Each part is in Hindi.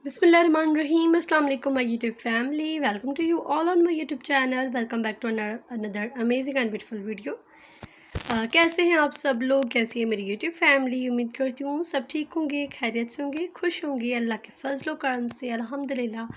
Bismillahirrahmanirrahim. Assalamu alaikum my YouTube family. Welcome to you all on my YouTube channel. Welcome back to another amazing and beautiful video. कैसे हैं आप सब लोग, कैसी है मेरी YouTube फैमिली। उम्मीद करती हूँ सब ठीक होंगे, खैरियत से होंगे, खुश होंगे। अल्लाह के फजलो करम से अल्हम्दुलिल्लाह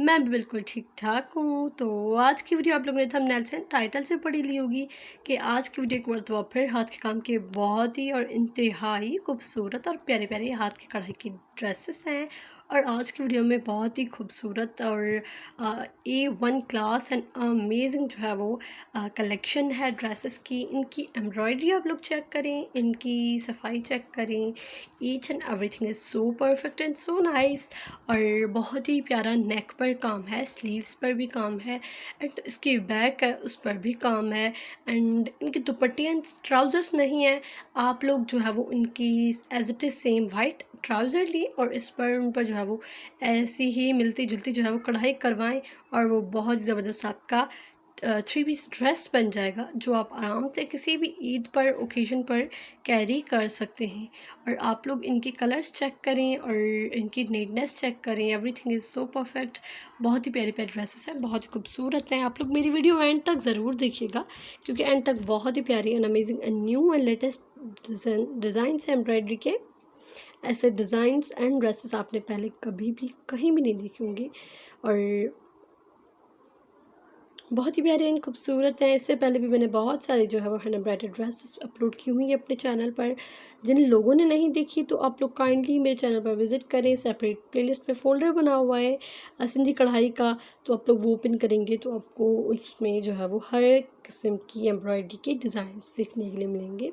मैं भी बिल्कुल ठीक ठाक हूँ। तो आज की वीडियो आप लोगों ने थंबनेल से टाइटल से पढ़ी ली होगी कि आज की वीडियो एक मरतबा फिर हाथ के काम के बहुत ही और इंतहाई खूबसूरत और प्यारे प्यारे हाथ की कढ़ाई की ड्रेसेस हैं। और आज की वीडियो में बहुत ही खूबसूरत और A1 क्लास एंड अमेजिंग जो है वो कलेक्शन है ड्रेसेस की। इनकी एम्ब्रॉयडरी आप लोग चेक करें, इनकी सफाई चेक करें। Each and everything is so perfect and so nice. और बहुत ही प्यारा नेक पर काम है, स्लीव्स पर भी काम है, एंड इसकी बैक है उस पर भी काम है। एंड इनके दुपट्टे एंड ट्राउज़र्स नहीं है, आप लोग जो है वो इनकी as it is same white trouser ली और इस पर उन पर जो है वो ऐसी ही मिलती जुलती जो है वो कढ़ाई करवाएं और वो बहुत ज़बरदस्त आपका 3 पीस ड्रेस बन जाएगा, जो आप आराम से किसी भी ईद पर ओकेजन पर कैरी कर सकते हैं। और आप लोग इनके कलर्स चेक करें और इनकी नीटनेस चेक करें, एवरीथिंग इज़ सो परफेक्ट। बहुत ही प्यारे प्यारे ड्रेसेस हैं, बहुत ही खूबसूरत हैं। आप लोग मेरी वीडियो एंड तक ज़रूर देखिएगा, क्योंकि एंड तक बहुत ही प्यारी and amazing and new and latest designs embroidery के ऐसे डिज़ाइंस एंड ड्रेसेस आपने पहले कभी भी कहीं भी नहीं देखे होंगे और बहुत ही प्यारे एंड खूबसूरत हैं। इससे पहले भी मैंने बहुत सारे जो है वो हैंड एम्ब्रॉयडर्ड ड्रेसेस अपलोड की हुई है अपने चैनल पर। जिन लोगों ने नहीं देखी तो आप लोग काइंडली मेरे चैनल पर विज़िट करें। सेपरेट प्लेलिस्ट में फ़ोल्डर बना हुआ है सिंधी कढ़ाई का, तो आप लोग वो ओपन करेंगे तो आपको उसमें जो है वो हर किस्म की एम्ब्रॉयडरी के डिज़ाइंस देखने के लिए मिलेंगे।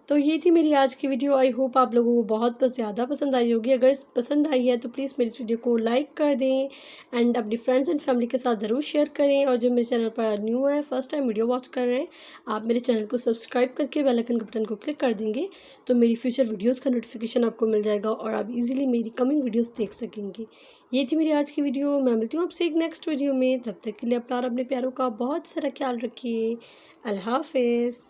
तो ये थी मेरी आज की वीडियो। आई होप आप लोगों को बहुत ज़्यादा पसंद आई होगी। अगर पसंद आई है तो प्लीज़ मेरी इस वीडियो को लाइक कर दें एंड अपनी फ्रेंड्स एंड फैमिली के साथ ज़रूर शेयर करें। और जो मेरे चैनल पर न्यू है, फर्स्ट टाइम वीडियो वॉच कर रहे हैं, आप मेरे चैनल को सब्सक्राइब करके बेल आइकन के बटन को क्लिक कर देंगे तो मेरी फ्यूचर वीडियोज़ का नोटिफिकेशन आपको मिल जाएगा और आप ईजिली मेरी कमिंग वीडियोज़ देख सकेंगे। ये थी मेरी आज की वीडियो। मैं मिलती हूँ आपसे एक नेक्स्ट वीडियो में। तब तक के लिए अपना और अपने प्यारों का बहुत सारा ख्याल रखिए। अल्लाह हाफिज़।